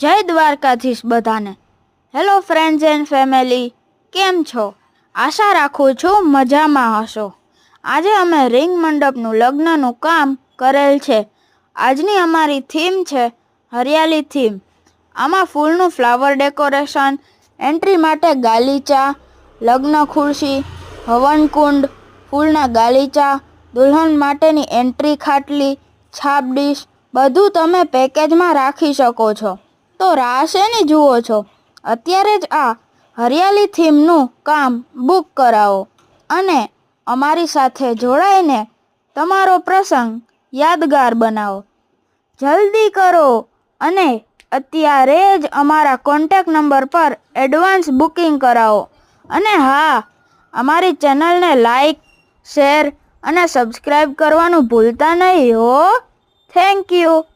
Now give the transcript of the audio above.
જય દ્વારકાધીશ બધાને. Hello friends and family, કેમ છો? આશા રાખું છું મજામાં હશો. આજે અમે રિંગ મંડપનું લગ્નનું કામ કરેલ છે. આજની અમારી થીમ છે હરિયાળી થીમ. આમાં ફૂલનું ફ્લાવર ડેકોરેશન, એન્ટ્રી માટે ગાલીચા, લગ્ન ખુરશી, હવનકુંડ, ફૂલના ગાલીચા, દુલ્હન માટેની એન્ટ્રી ખાટલી, છાપ ડીશ, બધું તમે પેકેજમાં રાખી શકો છો. તો રાહ શેની જુઓ છો? અત્યારે જ આ હરિયાળી થીમનું કામ બુક કરાવો અને અમારી સાથે જોડાઈને તમારો પ્રસંગ યાદગાર બનાવો. જલ્દી કરો અને અત્યારે જ અમારા કોન્ટેક્ટ નંબર પર એડવાન્સ બુકિંગ કરાવો. અને હા, અમારી ચેનલને લાઈક, શેર અને સબસ્ક્રાઈબ કરવાનું ભૂલતા નહીં હો. Thank you.